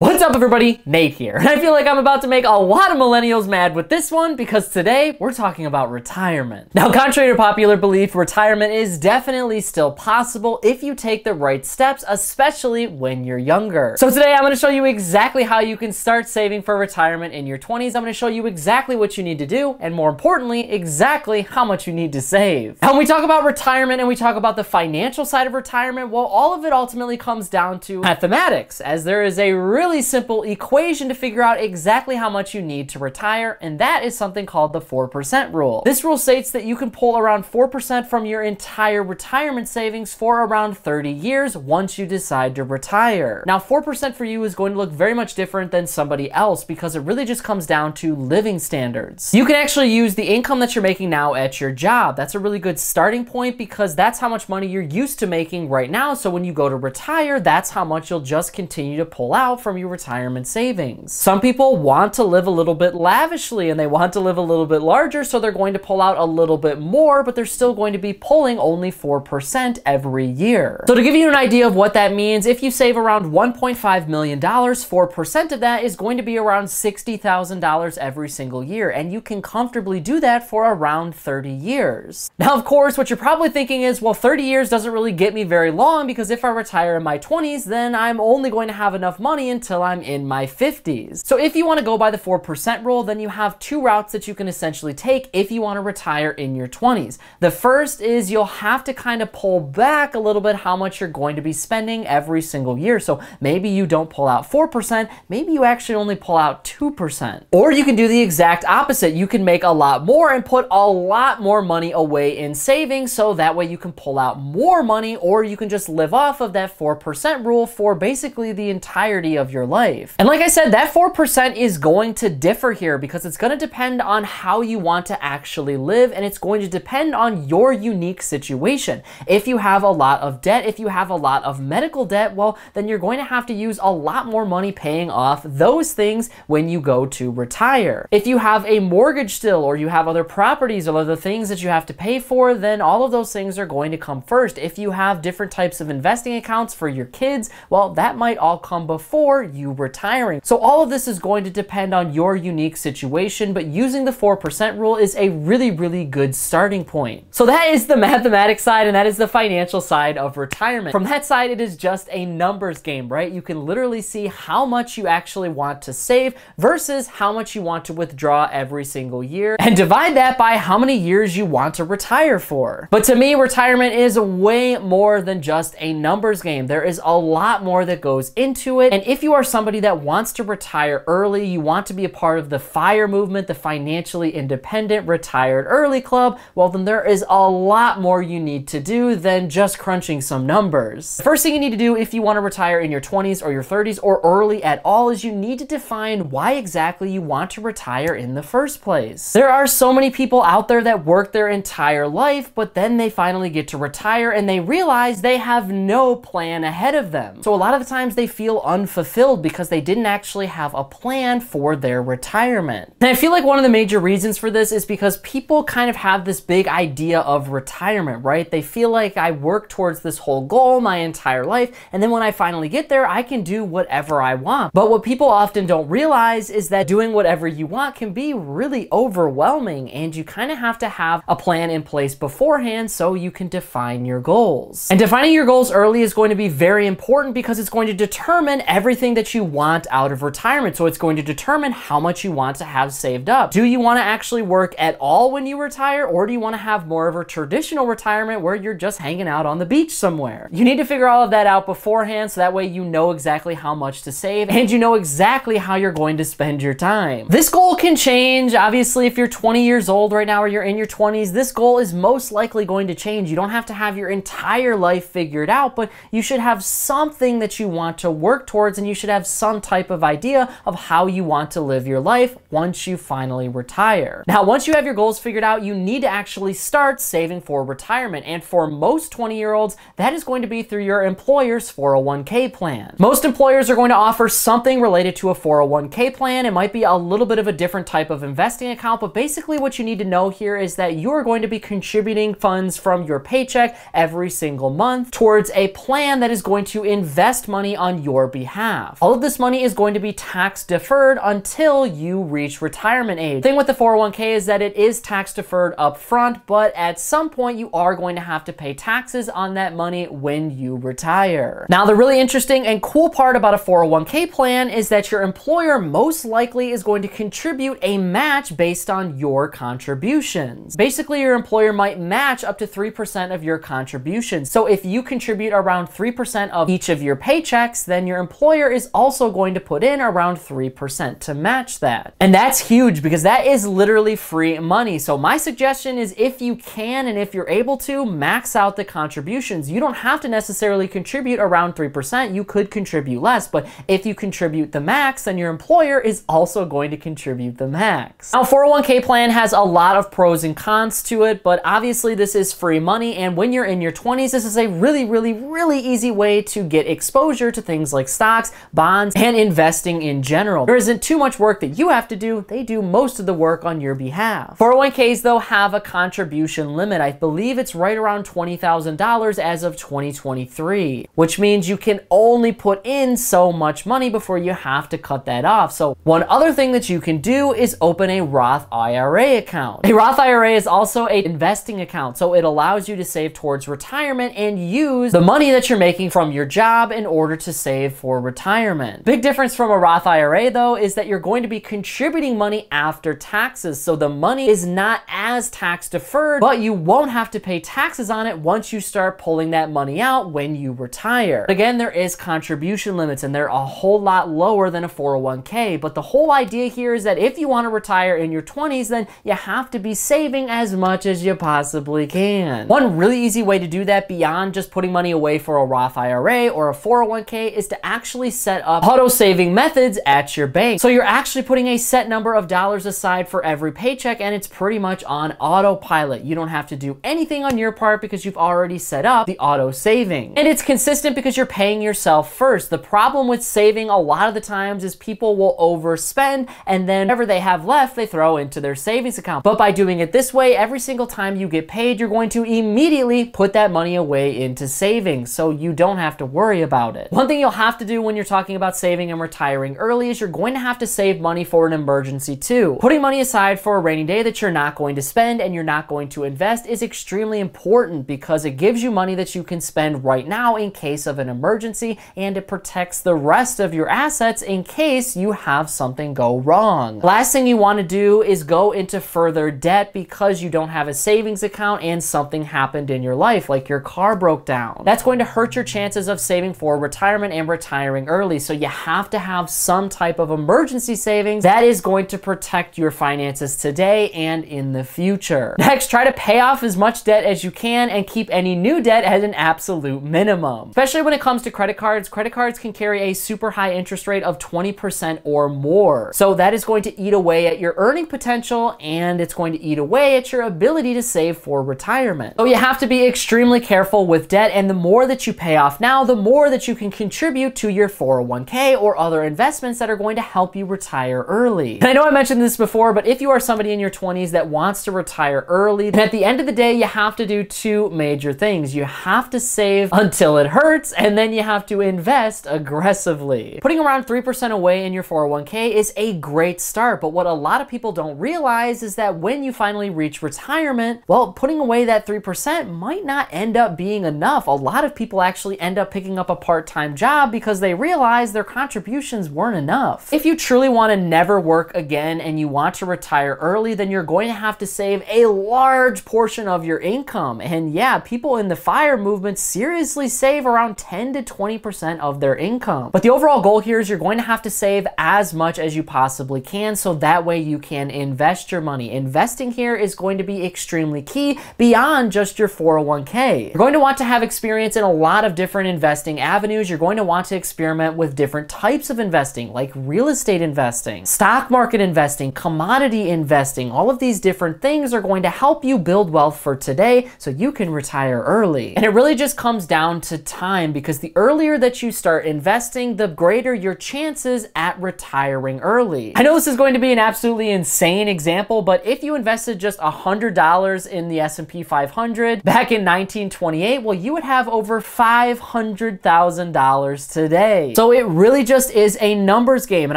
What's up everybody, Nate here, and I feel like I'm about to make a lot of millennials mad with this one because today we're talking about retirement. Now, contrary to popular belief, retirement is definitely still possible if you take the right steps, especially when you're younger. So today I'm going to show you exactly how you can start saving for retirement in your 20s. I'm going to show you exactly what you need to do, and more importantly, exactly how much you need to save. Now, when we talk about retirement and we talk about the financial side of retirement, well, all of it ultimately comes down to mathematics, as there is a really simple equation to figure out exactly how much you need to retire, and that is something called the 4% rule. This rule states that you can pull around 4% from your entire retirement savings for around 30 years once you decide to retire. Now, 4% for you is going to look very much different than somebody else because it really just comes down to living standards. You can actually use the income that you're making now at your job. That's a really good starting point because that's how much money you're used to making right now. So when you go to retire, that's how much you'll just continue to pull out from your retirement savings. Some people want to live a little bit lavishly and they want to live a little bit larger, so they're going to pull out a little bit more, but they're still going to be pulling only 4% every year. So to give you an idea of what that means, if you save around $1.5 million, 4% of that is going to be around $60,000 every single year, and you can comfortably do that for around 30 years. Now, of course, what you're probably thinking is, well, 30 years doesn't really get me very long because if I retire in my 20s, then I'm only going to have enough money until I'm in my 50s. So if you want to go by the 4% rule, then you have two routes that you can essentially take if you want to retire in your 20s. The first is you'll have to kind of pull back a little bit how much you're going to be spending every single year. So maybe you don't pull out 4%, maybe you actually only pull out 2%. Or you can do the exact opposite. You can make a lot more and put a lot more money away in savings, so that way you can pull out more money, or you can just live off of that 4% rule for basically the entirety of your life. And like I said, that 4% is going to differ here because it's going to depend on how you want to actually live, and it's going to depend on your unique situation. If you have a lot of debt, if you have a lot of medical debt, well, then you're going to have to use a lot more money paying off those things when you go to retire. If you have a mortgage still, or you have other properties or other things that you have to pay for, then all of those things are going to come first. If you have different types of investing accounts for your kids, well, that might all come before you retiring. So all of this is going to depend on your unique situation, but using the 4% rule is a really, really good starting point. So that is the mathematics side, and that is the financial side of retirement. From that side, it is just a numbers game, right? You can literally see how much you actually want to save versus how much you want to withdraw every single year, and divide that by how many years you want to retire for. But to me, retirement is way more than just a numbers game. There is a lot more that goes into it, and if you are somebody that wants to retire early, you want to be a part of the FIRE movement, the Financially Independent Retired Early Club, well, then there is a lot more you need to do than just crunching some numbers. The first thing you need to do if you want to retire in your 20s or your 30s or early at all is you need to define why exactly you want to retire in the first place. There are so many people out there that work their entire life, but then they finally get to retire and they realize they have no plan ahead of them. So a lot of the times they feel unfulfilled because they didn't actually have a plan for their retirement. And I feel like one of the major reasons for this is because people kind of have this big idea of retirement, right? They feel like I work towards this whole goal my entire life, and then when I finally get there, I can do whatever I want. But what people often don't realize is that doing whatever you want can be really overwhelming, and you kind of have to have a plan in place beforehand so you can define your goals. And defining your goals early is going to be very important because it's going to determine everything that you want out of retirement. So it's going to determine how much you want to have saved up. Do you want to actually work at all when you retire, or do you want to have more of a traditional retirement where you're just hanging out on the beach somewhere? You need to figure all of that out beforehand so that way you know exactly how much to save and you know exactly how you're going to spend your time. This goal can change. Obviously, if you're 20 years old right now or you're in your 20s, this goal is most likely going to change. You don't have to have your entire life figured out, but you should have something that you want to work towards, and you should have some type of idea of how you want to live your life once you finally retire. Now, once you have your goals figured out, you need to actually start saving for retirement. And for most 20-year-olds, that is going to be through your employer's 401k plan. Most employers are going to offer something related to a 401k plan. It might be a little bit of a different type of investing account, but basically what you need to know here is that you're going to be contributing funds from your paycheck every single month towards a plan that is going to invest money on your behalf. half. All of this money is going to be tax deferred until you reach retirement age. The thing with the 401k is that it is tax deferred up front, but at some point you are going to have to pay taxes on that money when you retire. Now, the really interesting and cool part about a 401k plan is that your employer most likely is going to contribute a match based on your contributions. Basically, your employer might match up to 3% of your contributions. So if you contribute around 3% of each of your paychecks, then your employer is also going to put in around 3% to match that. And that's huge because that is literally free money. So my suggestion is, if you can and if you're able to, max out the contributions. You don't have to necessarily contribute around 3%. You could contribute less, but if you contribute the max, then your employer is also going to contribute the max. Now, 401k plan has a lot of pros and cons to it, but obviously this is free money, and when you're in your 20s, this is a really easy way to get exposure to things like stocks, bonds, and investing in general. There isn't too much work that you have to do. They do most of the work on your behalf. 401ks, though, have a contribution limit. I believe it's right around $20,000 as of 2023, which means you can only put in so much money before you have to cut that off. So one other thing that you can do is open a Roth IRA account. A Roth IRA is also an investing account, so it allows you to save towards retirement and use the money that you're making from your job in order to save for retirement. Big difference from a Roth IRA, though, is that you're going to be contributing money after taxes, so the money is not as tax deferred, but you won't have to pay taxes on it once you start pulling that money out when you retire. Again, there is contribution limits, and they're a whole lot lower than a 401k, but the whole idea here is that if you want to retire in your 20s, then you have to be saving as much as you possibly can. One really easy way to do that beyond just putting money away for a Roth IRA or a 401k is to actually set up auto saving methods at your bank. So you're actually putting a set number of dollars aside for every paycheck, and it's pretty much on autopilot. You don't have to do anything on your part because you've already set up the auto saving. And it's consistent because you're paying yourself first. The problem with saving a lot of the times is people will overspend, and then whatever they have left, they throw into their savings account. But by doing it this way, every single time you get paid, you're going to immediately put that money away into savings, so you don't have to worry about it. One thing you'll have to do when you're talking about saving and retiring early is you're going to have to save money for an emergency too. Putting money aside for a rainy day that you're not going to spend and you're not going to invest is extremely important because it gives you money that you can spend right now in case of an emergency, and it protects the rest of your assets in case you have something go wrong. Last thing you want to do is go into further debt because you don't have a savings account and something happened in your life, like your car broke down. That's going to hurt your chances of saving for retirement and retiring early. So you have to have some type of emergency savings that is going to protect your finances today and in the future. Next, try to pay off as much debt as you can and keep any new debt at an absolute minimum. Especially when it comes to credit cards can carry a super high interest rate of 20% or more. So that is going to eat away at your earning potential, and it's going to eat away at your ability to save for retirement. So you have to be extremely careful with debt, and the more that you pay off now, the more that you can contribute to your 401k or other investments that are going to help you retire early. And I know I mentioned this before, but if you are somebody in your 20s that wants to retire early, then at the end of the day, you have to do two major things. You have to save until it hurts, and then you have to invest aggressively. Putting around 3% away in your 401k is a great start, but what a lot of people don't realize is that when you finally reach retirement, well, putting away that 3% might not end up being enough. A lot of people actually end up picking up a part-time job because they realize their contributions weren't enough. If you truly want to never work again and you want to retire early, then you're going to have to save a large portion of your income. And yeah, people in the FIRE movement seriously save around 10 to 20% of their income. But the overall goal here is you're going to have to save as much as you possibly can, so that way you can invest your money. Investing here is going to be extremely key beyond just your 401k. You're going to want to have experience in a lot of different investing avenues. You're going to want to experiment with different types of investing, like real estate investing, stock market investing, commodity investing. All of these different things are going to help you build wealth for today so you can retire early. And it really just comes down to time, because the earlier that you start investing, the greater your chances at retiring early. I know this is going to be an absolutely insane example, but if you invested just $100 in the S&P 500 back in 1928, well, you would have over $500,000 today. So it really just is a numbers game. And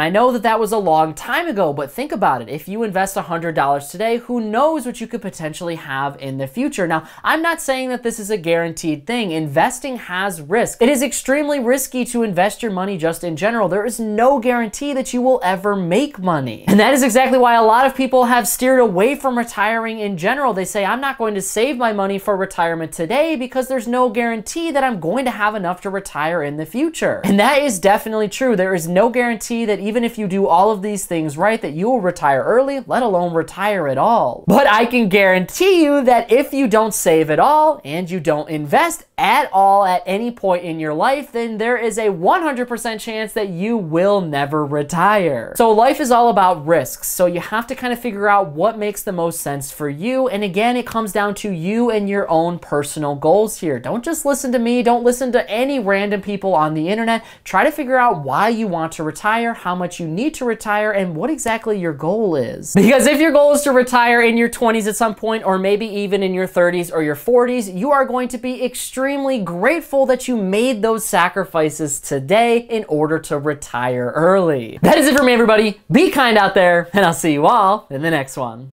I know that that was a long time ago, but think about it. If you invest $100 today, who knows what you could potentially have in the future? Now, I'm not saying that this is a guaranteed thing. Investing has risk. It is extremely risky to invest your money just in general. There is no guarantee that you will ever make money. And that is exactly why a lot of people have steered away from retiring in general. They say, I'm not going to save my money for retirement today because there's no guarantee that I'm going to have enough to retire in the future. And that is definitely true. There is no guarantee that even if you do all of these things right, that you will retire early, let alone retire at all. But I can guarantee you that if you don't save at all and you don't invest at all at any point in your life, then there is a 100% chance that you will never retire. So life is all about risks. So you have to kind of figure out what makes the most sense for you. And again, it comes down to you and your own personal goals here. Don't just listen to me. Don't listen to any random people on the internet. Try to figure out why you want to retire, how much you need to retire, and what exactly your goal is. Because if your goal is to retire in your 20s at some point, or maybe even in your 30s or your 40s, you are going to be extremely grateful that you made those sacrifices today in order to retire early. That is it for me, everybody. Be kind out there, and I'll see you all in the next one.